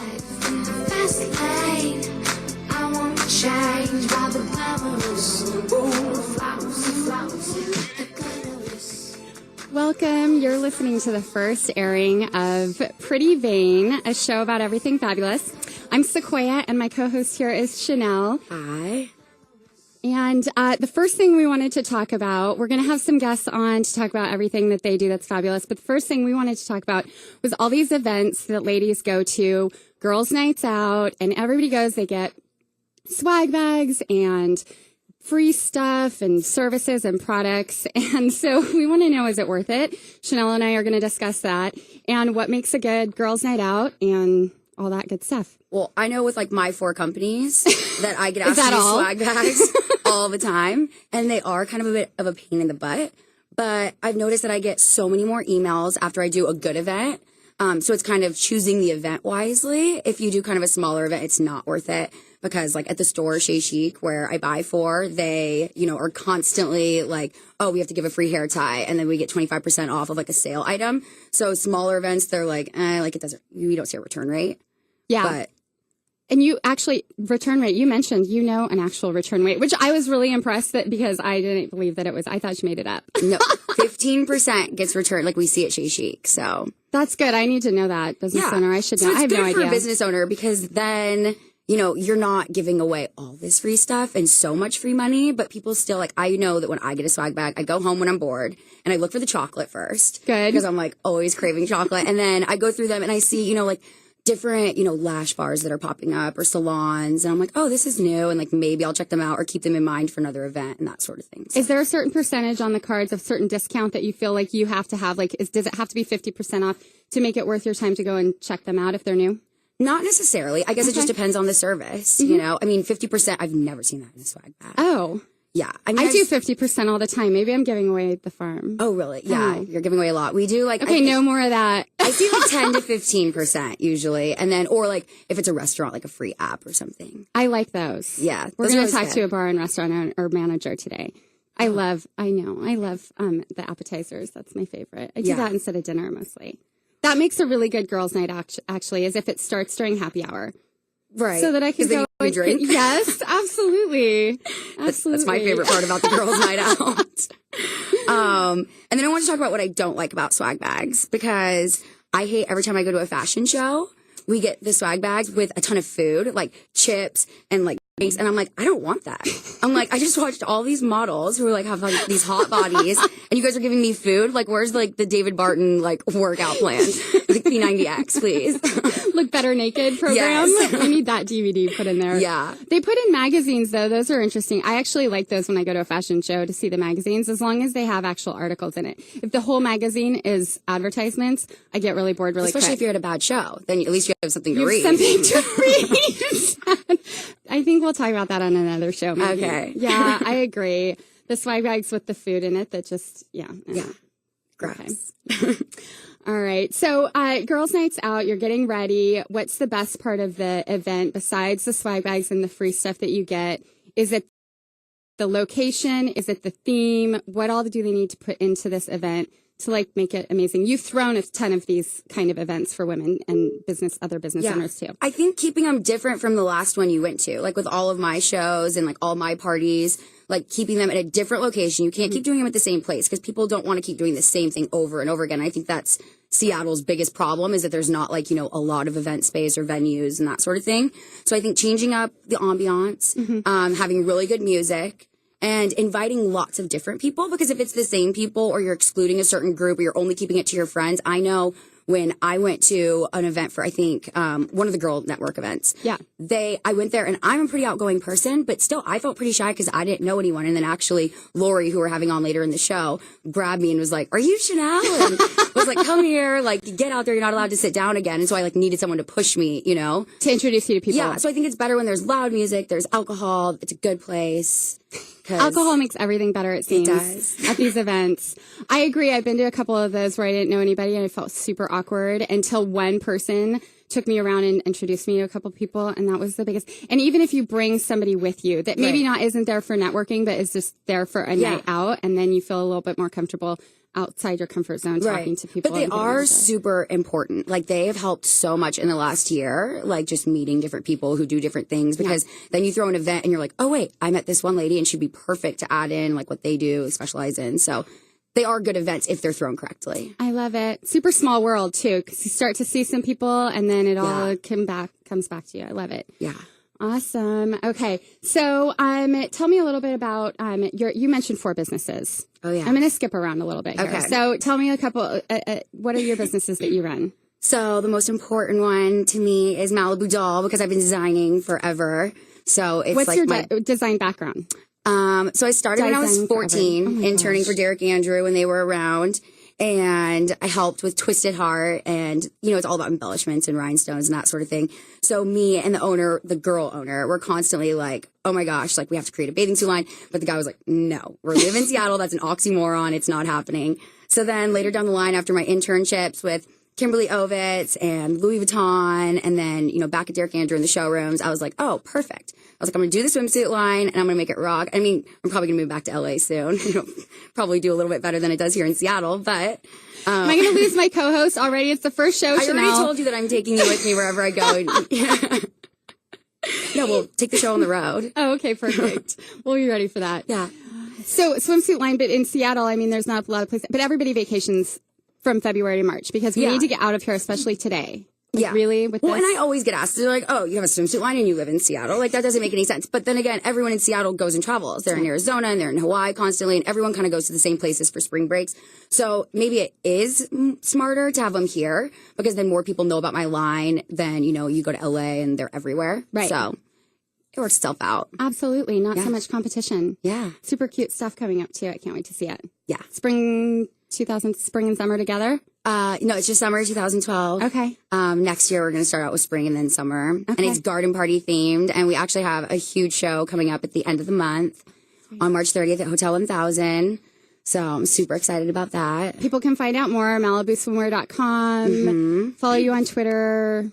Fast lane, I want to change by the glamorous. Welcome. You're listening to the first airing of Pretty Vain, a show about everything fabulous. I'm Sequoia, and my co-host here is Chanel. Hi. And the first thing we wanted to talk about, we're going to have some guests on to talk about everything that they do that's fabulous. But the first thing we wanted to talk about was all these events that ladies go to, girls' nights out, and everybody goes, they get swag bags and free stuff and services and products. And so we want to know, is it worth it? Chanel and I are going to discuss that and what makes a good girls' night out and all that good stuff. Well, I know with like my 4 companies that I get asked that to use all? swag bags all the time, and they are kind of a bit of a pain in the butt. But I've noticed that I get so many more emails after I do a good event. So it's kind of choosing the event wisely. If you do kind of a smaller event, it's not worth it because like at the store, Chez Chic, where I buy for, they, are constantly like, oh, we have to give a free hair tie. And then we get 25% off of like a sale item. So smaller events, they're like, we don't see a return rate. Yeah. But and you actually, return rate, you mentioned, an actual return rate, which I was really impressed that because I didn't believe that it was, I thought you made it up. No, 15% gets returned like we see at Chez Chic. So that's good. I need to know that. Business owner, I should know. So it's I have no good for idea. a business owner because then, you're not giving away all this free stuff and so much free money, but people still like, I know that when I get a swag bag, I go home when I'm bored and I look for the chocolate first. Good. Because I'm like always craving chocolate. And then I go through them and I see, like different, lash bars that are popping up or salons. And I'm like, oh, this is new. And like, maybe I'll check them out or keep them in mind for another event and that sort of thing. So. Is there a certain percentage on the cards of certain discount that you feel like you have to have? Like, does it have to be 50% off to make it worth your time to go and check them out if they're new? Not necessarily. I guess it just depends on the service, 50%, I've never seen that in a swag bag. Oh. Yeah. I do 50% all the time. Maybe I'm giving away the farm. Oh, really? Yeah. Oh. You're giving away a lot. We do like... Okay, no more of that. I see like 10 to 15% usually. And then, or like if it's a restaurant, like a free app or something. I like those. Yeah. We're going to talk to a bar and restaurant or manager today. I love the appetizers. That's my favorite. I do that instead of dinner mostly. That makes a really good girls' night actually, as if it starts during happy hour. Right. So that I can go and drink. Yes, absolutely. Absolutely. That's my favorite part about the girls' night out. And then I want to talk about what I don't like about swag bags because I hate every time I go to a fashion show, we get the swag bags with a ton of food, like chips and like drinks, and I'm like, I don't want that. I'm like, I just watched all these models who are like have like these hot bodies, and you guys are giving me food. Like, where's like the David Barton like workout plan? Like P90X, please. Look Better Naked program. Yes. We need that DVD put in there. Yeah. They put in magazines though. Those are interesting. I actually like those when I go to a fashion show to see the magazines, as long as they have actual articles in it. If the whole magazine is advertisements, I get really bored really Especially quick. if you're at a bad show, then at least you have something to You read. have something to read. I think we'll talk about that on another show. Maybe. Okay. Yeah, I agree. The swag bags with the food in it that just, Yeah. Gross. Okay. All right. So, girls' nights out, you're getting ready. What's the best part of the event besides the swag bags and the free stuff that you get? Is it the location? Is it the theme? What all do they need to put into this event to like make it amazing? You've thrown a ton of these kind of events for women and other business owners too. I think keeping them different from the last one you went to, like with all of my shows and like all my parties, like keeping them at a different location. You can't keep doing them at the same place because people don't want to keep doing the same thing over and over again. I think that's Seattle's biggest problem is that there's not like, a lot of event space or venues and that sort of thing. So I think changing up the ambiance, having really good music, and inviting lots of different people, because if it's the same people or you're excluding a certain group or you're only keeping it to your friends, I know when I went to an event for, I think, one of the Girl Network events. Yeah. I went there and I'm a pretty outgoing person, but still I felt pretty shy because I didn't know anyone. And then actually Lori, who we're having on later in the show, grabbed me and was like, "Are you Chanel?" And was like, "Come here, like get out there. You're not allowed to sit down again." And so I like needed someone to push me, To introduce you to people. Yeah. So I think it's better when there's loud music, there's alcohol, it's a good place. Alcohol makes everything better, it seems, at these events. I agree. I've been to a couple of those where I didn't know anybody and I felt super awkward until one person took me around and introduced me to a couple people, and that was the biggest. And even if you bring somebody with you that maybe not isn't there for networking, but is just there for a night out, and then you feel a little bit more comfortable outside your comfort zone, talking to people. But they and getting are into it. super important. Like they have helped so much in the last year, like just meeting different people who do different things, because then you throw an event and you're like, oh wait, I met this one lady and she'd be perfect to add in like what they do, specialize in. So they are good events if they're thrown correctly. I love it. Super small world too, because you start to see some people and then it all comes back to you. I love it. Yeah. Awesome. Okay. So, tell me a little bit about, you mentioned 4 businesses. Oh yeah. I'm going to skip around a little bit here. Okay. So tell me a couple, what are your businesses that you run? So the most important one to me is Malibu Doll, because I've been designing forever. So it's What's like your my design background? So I started when I was Designing 14, interning for Derek Andrew when they were around. And I helped with Twisted Heart, and, you know, it's all about embellishments and rhinestones and that sort of thing. So me and the owner, the girl owner, were constantly like, oh my gosh, like we have to create a bathing suit line. But the guy was like, no, we're living in Seattle. That's an oxymoron. It's not happening. So then later down the line, after my internships with Kimberly Ovitz and Louis Vuitton, and then, you know, back at Derek Andrew in the showrooms, I was like, oh, perfect. I was like, I'm going to do the swimsuit line and I'm going to make it rock. I mean, I'm probably going to move back to LA soon. You know, probably do a little bit better than it does here in Seattle, but. Am I going to lose my co-host already? It's the first show, I Chanel. already told you that I'm taking you with me wherever I go. No, we'll take the show on the road. Oh, okay, perfect. We'll be ready for that. Yeah. So swimsuit line, but in Seattle, I mean, there's not a lot of places, but everybody vacations from February to March because we need to get out of here, especially today. Like, really? With Well, this? and I always get asked, they're like, oh, you have a swimsuit line and you live in Seattle? Like, that doesn't make any sense. But then again, everyone in Seattle goes and travels. They're in Arizona and they're in Hawaii constantly, and everyone kind of goes to the same places for spring breaks. So maybe it is smarter to have them here, because then more people know about my line than, you know, you go to LA and they're everywhere. Right. So it works itself out. Absolutely. Not so much competition. Yeah. Super cute stuff coming up too. I can't wait to see it. Yeah. Spring and summer together? No, it's just summer 2012. Okay. Next year we're going to start out with spring and then summer. Okay. And it's garden party themed. And we actually have a huge show coming up at the end of the month on March 30th at Hotel 1000. So I'm super excited about that. People can find out more, MalibuSwimwear.com. Follow you on Twitter.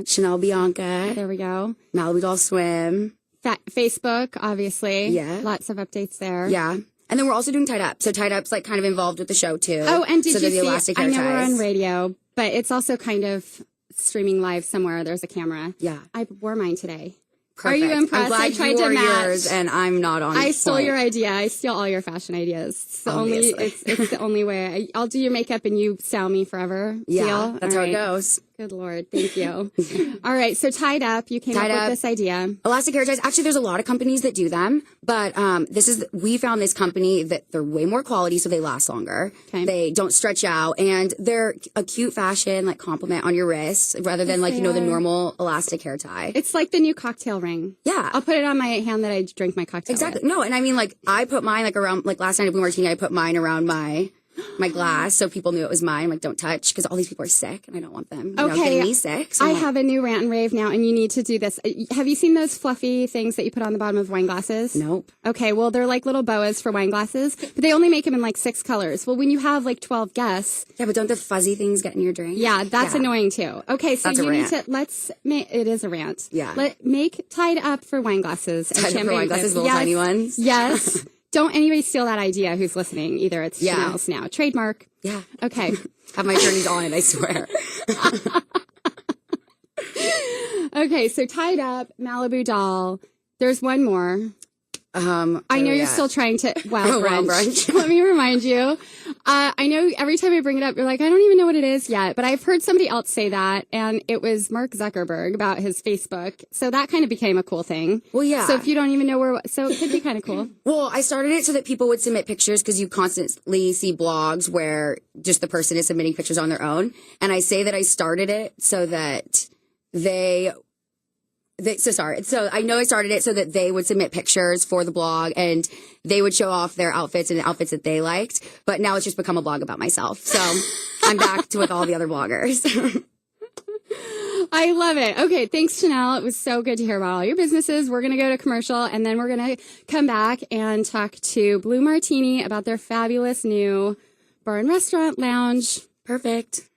Chanel Bianca. There we go. Malibu Doll Swim. Facebook, obviously. Yeah. Lots of updates there. Yeah. And then we're also doing Tied Up. So Tied Up's like kind of involved with the show too. Oh, and did so you the see, elastic I hair know we're ties. on radio, but it's also kind of streaming live somewhere. There's a camera. Yeah. I wore mine today. Perfect. Are you impressed? I'm glad I tried you wore to match. yours and I'm not on I stole point. your idea. I steal all your fashion ideas. It's the only, Obviously. it's the only way. I'll do your makeup and you style me forever. Yeah, Deal? that's All how right. it goes. Good Lord. Thank you. All right. So Tied Up, you came up with this idea. Elastic hair ties. Actually, there's a lot of companies that do them, but we found this company that they're way more quality, so they last longer. Okay. They don't stretch out, and they're a cute fashion like compliment on your wrist rather than like, you know, the normal elastic hair tie. It's like the new cocktail ring. Yeah. I'll put it on my hand that I drink my cocktail Exactly. with. No, and I mean, like, I put mine like around, like last night at Blue Martini, I put mine around my glass so people knew it was mine. I'm like, don't touch, because all these people are sick and I don't want them, you know, getting me sick. So I have a new rant and rave now, and you need to do this. Have you seen those fluffy things that you put on the bottom of wine glasses? Nope. Okay, well, they're like little boas for wine glasses, but they only make them in like 6 colors. Well, when you have like 12 guests. Yeah, but don't the fuzzy things get in your drink? Yeah, that's annoying too. Okay, so That's a you need rant. to, it is a rant. Yeah. Make Tied Up for wine glasses. And Tied Up for champagne wine glasses, glasses. little tiny ones. Yes. Don't anybody steal that idea who's listening either. It's Chanel's now. Trademark. Yeah. Okay. Have my attorneys on it, I swear. Okay, so Tied Up, Malibu Doll. There's one more. I know you're still trying to Wild Brunch. Let me remind you. I know every time I bring it up, you're like, I don't even know what it is yet. But I've heard somebody else say that, and it was Mark Zuckerberg about his Facebook. So that kind of became a cool thing. Well, yeah. So if you don't even know so it could be kind of cool. Well, I started it so that people would submit pictures, because you constantly see blogs where just the person is submitting pictures on their own. And I say that I started it so that so I know I started it so that they would submit pictures for the blog and they would show off their outfits and the outfits that they liked. But now it's just become a blog about myself. So I'm back to with all the other bloggers. I love it. Okay, thanks, Chanel. It was so good to hear about all your businesses. We're going to go to commercial, and then we're going to come back and talk to Blue Martini about their fabulous new bar and restaurant lounge. Perfect.